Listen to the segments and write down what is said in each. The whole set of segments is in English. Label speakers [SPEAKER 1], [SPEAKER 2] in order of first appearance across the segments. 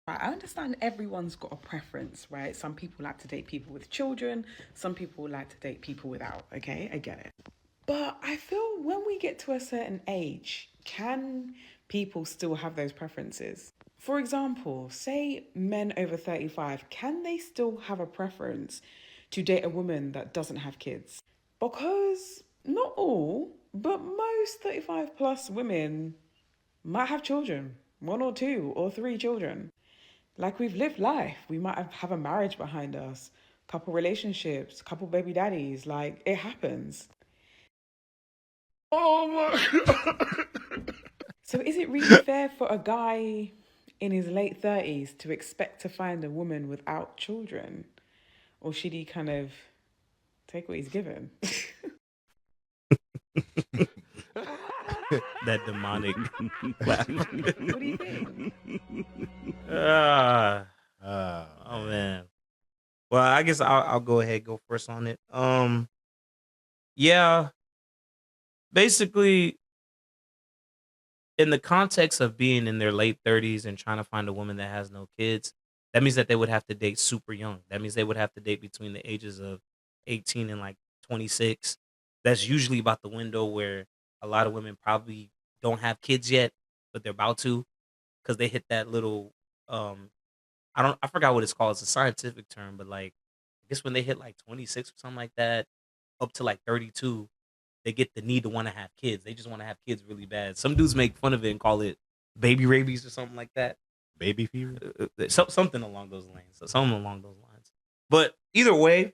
[SPEAKER 1] Right, I understand everyone's got a preference, right? Some people like to date people with children, some people like to date people without, okay? I get it. But I feel when we get to a certain age, can people still have those preferences? For example, say men over 35, can they still have a preference to date a woman that doesn't have kids? Because not all, but most 35 plus women might have children, one or two or three children. Like we've lived life. We might have a marriage behind us, couple relationships, couple baby daddies. Like it happens.
[SPEAKER 2] Oh my.
[SPEAKER 1] So is it really fair for a guy in his late 30s to expect to find a woman without children? Or should he kind of take what he's given?
[SPEAKER 3] That demonic laugh.
[SPEAKER 1] What do you think?
[SPEAKER 3] Ah,
[SPEAKER 2] Oh
[SPEAKER 3] oh
[SPEAKER 2] man.
[SPEAKER 3] man. Well, I guess I'll go ahead go first on it. Yeah, basically in the context of being in their late 30s and trying to find a woman that has no kids, that means that they would have to date super young. That means they would have to date between the ages of 18 and like 26. That's usually about the window where a lot of women probably don't have kids yet, but they're about to because they hit that little um I forgot what it's called. It's a scientific term, but like I guess when they hit like 26 or something like that, up to like 32, they get the need to want to have kids. They just want to have kids really bad. Some dudes make fun of it and call it baby rabies or something like that.
[SPEAKER 2] Baby fever.
[SPEAKER 3] Something along those lines. So something along those lines. But either way,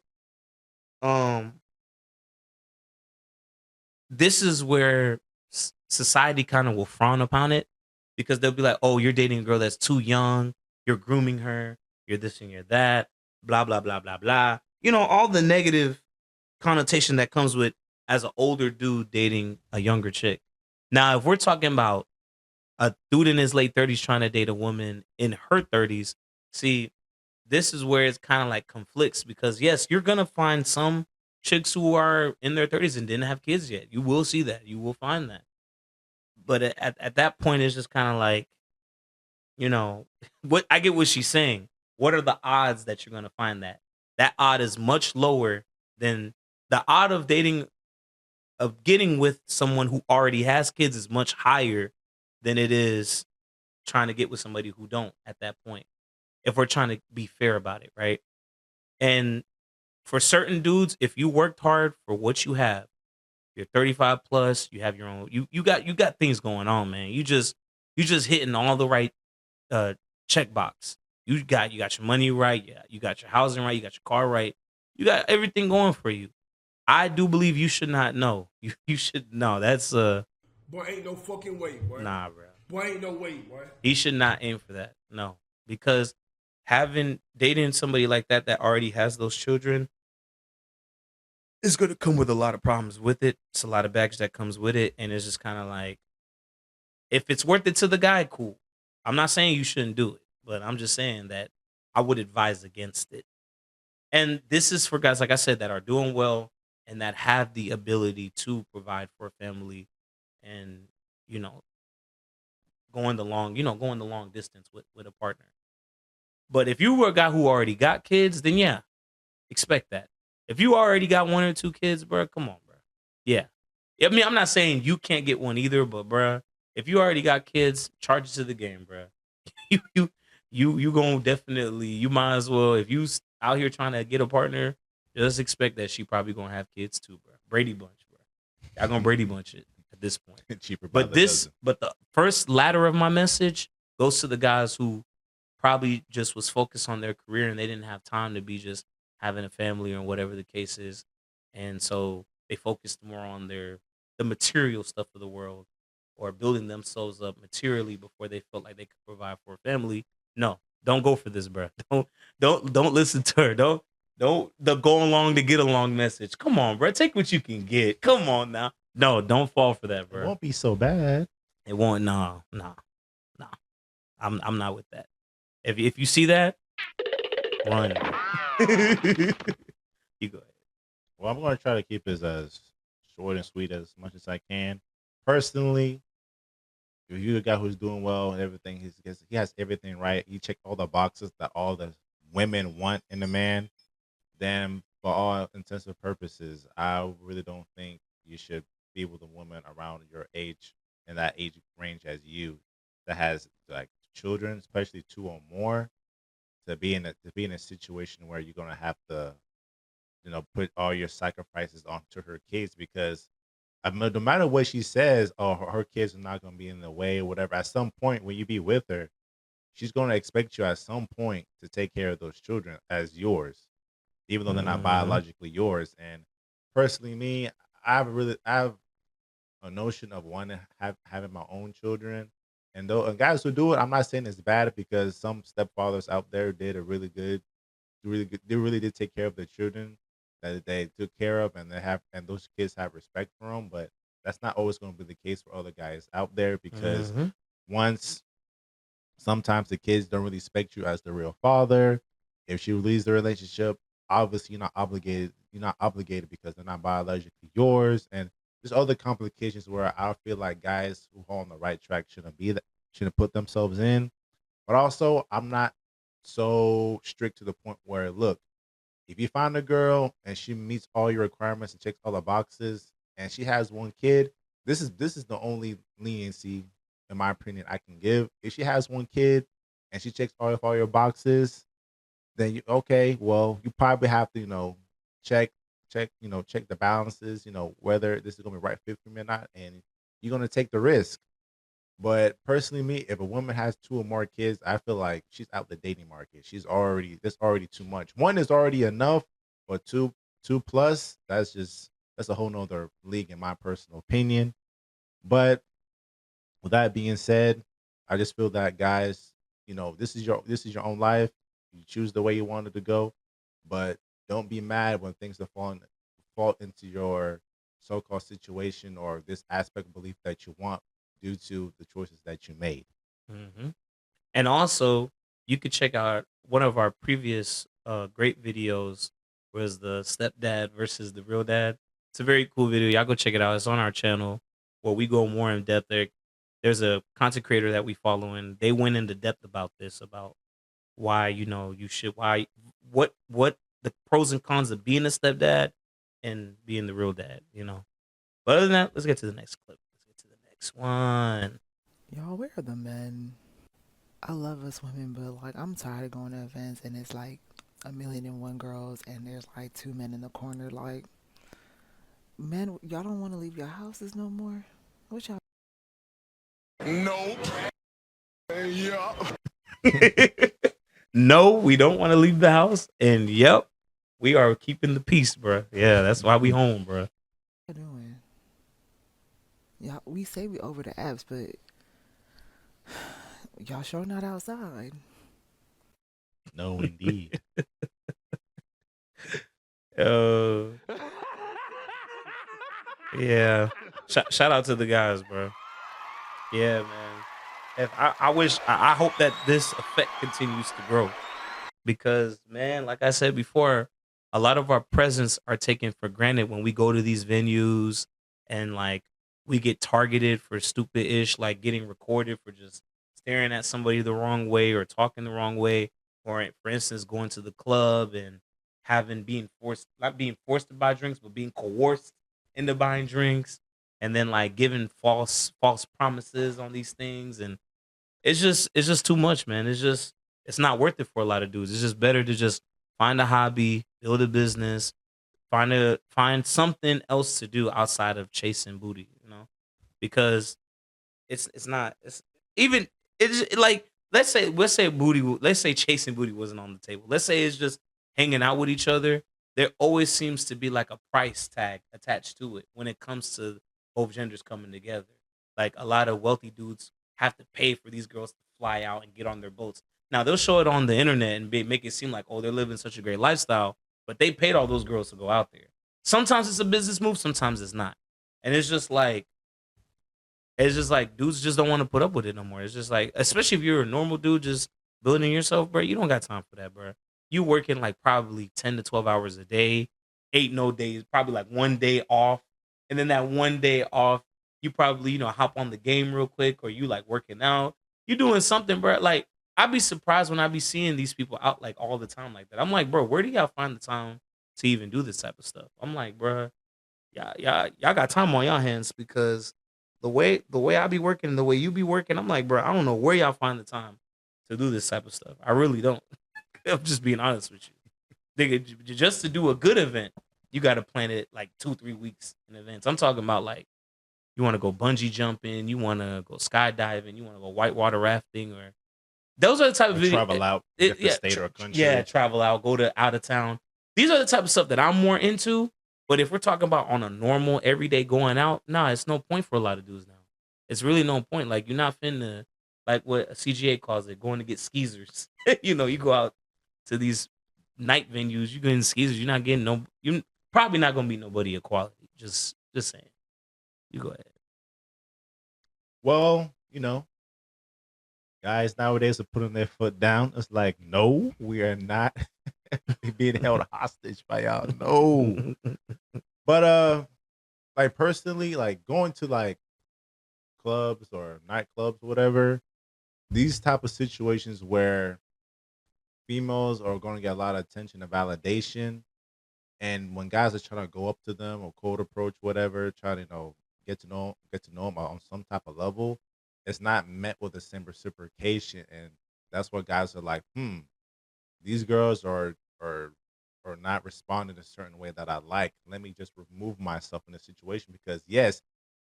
[SPEAKER 3] um, this is where society kind of will frown upon it because they'll be like, "Oh, you're dating a girl that's too young. You're grooming her. You're this and you're that. Blah blah blah blah blah." You know all the negative connotation that comes with as an older dude dating a younger chick. Now, if we're talking about a dude in his late 30s trying to date a woman in her 30s, see, this is where it's kind of like conflicts because yes, you're gonna find some chicks who are in their 30s and didn't have kids yet. You will see that. You will find that. But at that point, it's just kind of like, you know, what I get what she's saying. What are the odds that you're gonna find that? That odd is much lower than the odd of getting with someone who already has kids is much higher than it is trying to get with somebody who don't at that point. If we're trying to be fair about it, right? And for certain dudes, if you worked hard for what you have, you're 35 plus, you have your own you got things going on, man. You just hitting all the right uh check box. You got your money right, yeah, you got your housing right, you got your car right. You got everything going for you. I do believe you should not know. You should know. That's
[SPEAKER 4] Boy, ain't no fucking way, boy.
[SPEAKER 3] nah, bro.
[SPEAKER 4] Boy, ain't no way, boy.
[SPEAKER 3] He should not aim for that. No, because having dating somebody like that already has those children is going to come with a lot of problems with it. It's a lot of baggage that comes with it, and it's just kind of like if it's worth it to the guy, cool. I'm not saying you shouldn't do it, but I'm just saying that I would advise against it. And this is for guys like I said that are doing well and that have the ability to provide for a family and you know going the long distance with a partner. But if you were a guy who already got kids, then yeah, expect that. If you already got one or two kids, bro, come on, bro. Yeah. I mean, I'm not saying you can't get one either, but bro, if you already got kids, charge it to the game, bro. you you you gonna definitely you might as well if out here trying to get a partner, just expect that she probably gonna have kids too, bro. Brady Bunch, bro. Y'all gonna Brady Bunch it at this point.
[SPEAKER 2] Cheaper by
[SPEAKER 3] But
[SPEAKER 2] the dozen.
[SPEAKER 3] the first ladder of my message goes to the guys who probably just was focused on their career and they didn't have time to be just having a family or whatever the case is. And so they focused more on the material stuff of the world or building themselves up materially before they felt like they could provide for a family. No, don't go for this, bro. Don't listen to her. Don't the go along to get along message. Come on, bro. Take what you can get. Come on now. No, don't fall for that,
[SPEAKER 2] It
[SPEAKER 3] bro.
[SPEAKER 2] won't be so bad.
[SPEAKER 3] It won't. No, no, no. I'm not with that. If you see that, run. You go ahead.
[SPEAKER 2] Well, I'm going to try to keep this as short and sweet as much as I can. Personally, if you're a guy who's doing well and everything, he has everything right. He checked all the boxes that all the women want in a man. Then, for all intents and purposes, I really don't think you should be with a woman around your age in that age range as you that has like children, especially two or more, to be in a situation where you're gonna have to put all your sacrifices onto her kids because I mean, no matter what she says, oh, her kids are not gonna be in the way or whatever. At some point, when you be with her, she's gonna expect you at some point to take care of those children as yours, even though they're not
[SPEAKER 3] Mhm.
[SPEAKER 2] biologically yours. And personally, me, I have a notion of wanting to having my own children. And guys who do it, I'm not saying it's bad because some stepfathers out there did a really good. They really did take care of their children that they took care of, and those kids have respect for them. But that's not always going to be the case for other guys out there because
[SPEAKER 3] Mhm.
[SPEAKER 2] once sometimes the kids don't really respect you as the real father. If she leaves the relationship, obviously you're not obligated. You're not obligated because they're not biologically yours, and there's other complications where I feel like guys who are on the right track shouldn't put themselves in. But also, I'm not so strict to the point where look, if you find a girl and she meets all your requirements and checks all the boxes and she has one kid, this is the only leniency in my opinion I can give. If she has one kid and she checks all your boxes, then you okay, well, you probably have to, check check the balances, whether this is gonna be right fit for me or not, and you're gonna take the risk. But personally, me, if a woman has two or more kids, I feel like she's out the dating market. That's already too much. One is already enough, but two plus, that's a whole nother league in my personal opinion. But with that being said, I just feel that guys, this is your own life. You choose the way you want it to go, but don't be mad when things have fall into your so-called situation or this aspect of belief that you want due to the choices that you made.
[SPEAKER 3] Mhm. And also, you could check out one of our previous great videos was the stepdad versus the real dad. It's a very cool video. Y'all go check it out. It's on our channel where we go more in depth. There's a content creator that we follow, and they went into depth about this, about why you should why what the pros and cons of being a stepdad and being the real dad. But other than that, let's get to the next clip. Let's get to the next one.
[SPEAKER 5] Y'all, where are the men? I love us women, but like I'm tired of going to events and it's like a million and one girls and there's like two men in the corner. Like, men, y'all don't want to leave your houses no more. What y'all?
[SPEAKER 4] Nope. Yeah.
[SPEAKER 3] No, we don't want to leave the house. And yep, we are keeping the peace, bro. Yeah, that's why we home, bro.
[SPEAKER 5] Doing? Y'all, we say we over the apps, but y'all sure not outside.
[SPEAKER 2] No, indeed.
[SPEAKER 3] Uh, yeah. Shout out to the guys, bro. Yeah, man. If I hope that this effect continues to grow because, man, like I said before, a lot of our presents are taken for granted when we go to these venues and like we get targeted for stupid ish, like getting recorded for just staring at somebody the wrong way or talking the wrong way, or for instance, going to the club and having being forced, not being forced to buy drinks, but being coerced into buying drinks, and then like giving false promises on these things, and it's just too much, man. It's not worth it for a lot of dudes. It's just better to just find a hobby, build a business, find something else to do outside of chasing booty. Because it's not it's even it's like let's say chasing booty wasn't on the table. Let's say it's just hanging out with each other. There always seems to be like a price tag attached to it when it comes to both genders coming together. Like a lot of wealthy dudes have to pay for these girls to fly out and get on their boats. Now they'll show it on the internet and make it seem like, oh, they're living such a great lifestyle, but they paid all those girls to go out there. Sometimes it's a business move, sometimes it's not. And it's just like dudes just don't want to put up with it no more. It's just like, especially if you're a normal dude just building yourself, bro, you don't got time for that, bro. You working like probably 10 to 12 hours a day, 8 no days, probably like one day off. And then that one day off, You probably, hop on the game real quick, or you like working out. You doing something, bro. Like, I'd be surprised when I be seeing these people out like all the time like that. I'm like, bro, where do y'all find the time to even do this type of stuff? I'm like, bro, y'all got time on y'all hands, because the way I be working, the way you be working, I'm like, bro, I don't know where y'all find the time to do this type of stuff. I really don't. I'm just being honest with you. Just to do a good event, you got to plan it like 2-3 weeks in advance. I'm talking about like, you want to go bungee jumping, you want to go skydiving, you want to go whitewater rafting, or those are the type of
[SPEAKER 2] Or
[SPEAKER 3] video.
[SPEAKER 2] travel out, different state or country.
[SPEAKER 3] Yeah, travel out, go to out of town. These are the type of stuff that I'm more into. But if we're talking about on a normal everyday going out, nah, it's no point for a lot of dudes now. It's really no point. Like, you're not finna, like what CGA calls it, going to get skeezers. You go out to these night venues, you getting skeezers. You're not getting you probably not gonna be nobody of quality. Just saying. You go ahead.
[SPEAKER 2] Well, guys nowadays are putting their foot down. It's like, no, we are not being held hostage by y'all. No. But like personally, like going to like clubs or nightclubs or whatever, these type of situations where females are going to get a lot of attention and validation, and when guys are trying to go up to them or cold approach, whatever, try to get to know them on some type of level, it's not met with the same reciprocation, and that's what guys are like. These girls are not responding a certain way that I like. Let me just remove myself in the situation, because yes,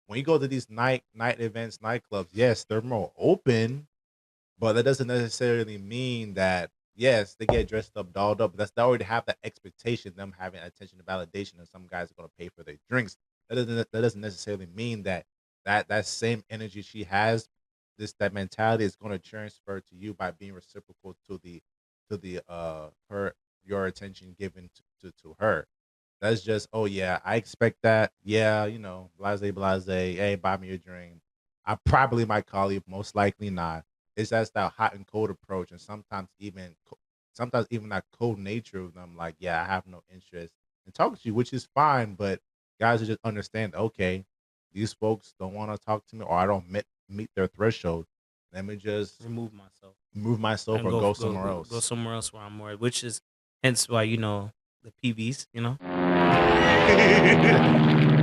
[SPEAKER 2] when you go to these night events, nightclubs, yes, they're more open, but that doesn't necessarily mean that yes, they get dressed up, dolled up. But they already have that expectation, them having attention and validation, and some guys are gonna pay for their drinks. That doesn't necessarily mean that same energy she has, that mentality is gonna transfer to you by being reciprocal to the her your attention given to her. That's just, oh yeah, I expect that. Yeah, blase blase. Hey, buy me a drink. I probably might call you, most likely not. It's just that hot and cold approach, and sometimes even that cold nature of them. Like, yeah, I have no interest in talking to you, which is fine. But guys are just understand. Okay, these folks don't want to talk to me, or I don't meet their threshold. Let me just
[SPEAKER 3] Remove myself.
[SPEAKER 2] move myself
[SPEAKER 3] And
[SPEAKER 2] or go somewhere else.
[SPEAKER 3] Go somewhere else where I'm more, which is hence why the PVs,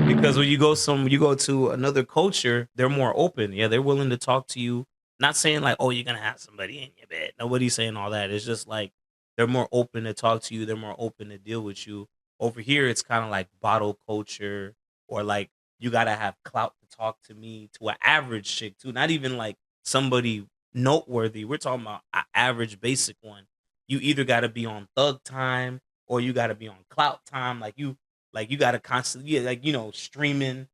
[SPEAKER 3] because when you go to another culture, they're more open. Yeah, they're willing to talk to you. Not saying like, oh, you're gonna have somebody in your bed. Nobody's saying all that. It's just like they're more open to talk to you. They're more open to deal with you. Over here, it's kind of like bottle culture, or like you gotta have clout to talk to me, to an average chick too. Not even like somebody noteworthy. We're talking about an average basic one. You either gotta be on thug time, or you gotta be on clout time. Like you gotta constantly, yeah, like streaming,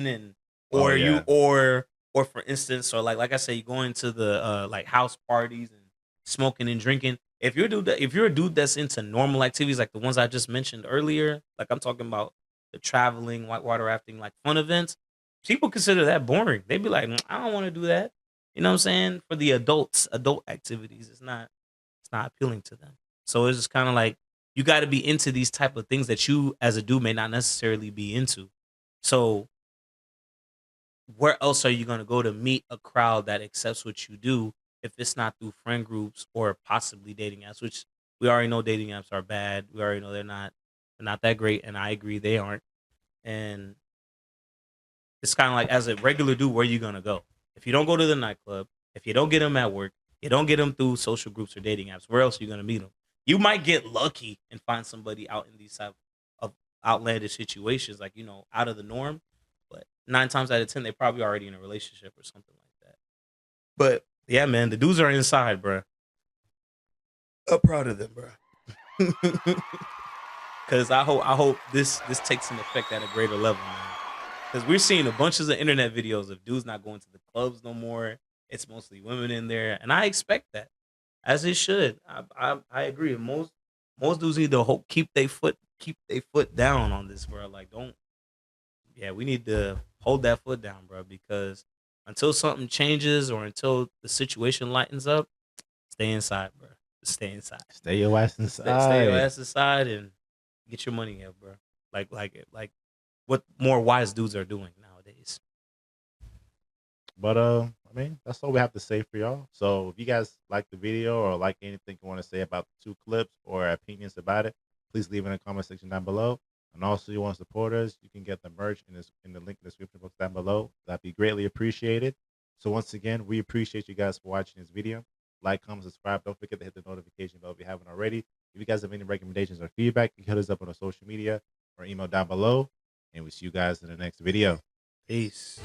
[SPEAKER 3] and
[SPEAKER 2] Oh
[SPEAKER 3] or
[SPEAKER 2] yeah.
[SPEAKER 3] or for instance, or like I say, you going to the like house parties and smoking and drinking. If you're a dude that's into normal activities like the ones I just mentioned earlier, like I'm talking about the traveling, whitewater rafting, like fun events, people consider that boring. They'd be like, I don't want to do that. You know what I'm saying? For the adult activities, it's not appealing to them. So it's just kind of like you got to be into these type of things that you as a dude may not necessarily be into. So where else are you going to go to meet a crowd that accepts what you do if it's not through friend groups or possibly dating apps, which we already know dating apps are bad. We already know they're not that great, and I agree they aren't. And it's kind of like, as a regular dude, where you going to go? If you don't go to the nightclub, if you don't get them at work, you don't get them through social groups or dating apps, where else are you going to meet them? You might get lucky and find somebody out in these type of outlandish situations, like, out of the norm. But 9 times out of 10, they're probably already in a relationship or something like that. But yeah, man, the dudes are inside, bro. I'm proud of them, bro. Because I hope this takes an effect at a greater level, man. Because we're seeing a bunch of the internet videos of dudes not going to the clubs no more. It's mostly women in there, and I expect that, as it should. I agree. Most dudes need to keep their foot down on this, bro. Like, don't. Yeah, we need to hold that foot down, bro. Because until something changes or until the situation lightens up, stay inside, bro. Stay inside.
[SPEAKER 2] Stay your ass
[SPEAKER 3] Stay your
[SPEAKER 2] inside.
[SPEAKER 3] ass inside and get your money up, bro. Like what more wise dudes are doing nowadays.
[SPEAKER 2] But I mean, that's all we have to say for y'all. So if you guys like the video or like anything you want to say about the 2 clips or opinions about it, please leave it in the comment section down below. And also, you want to support us, you can get the merch in the link in the description box down below. That'd be greatly appreciated. So once again, we appreciate you guys for watching this video. Like, comment, subscribe. Don't forget to hit the notification bell if you haven't already. If you guys have any recommendations or feedback, you can hit us up on our social media or email down below. And we see you guys in the next video.
[SPEAKER 3] Peace.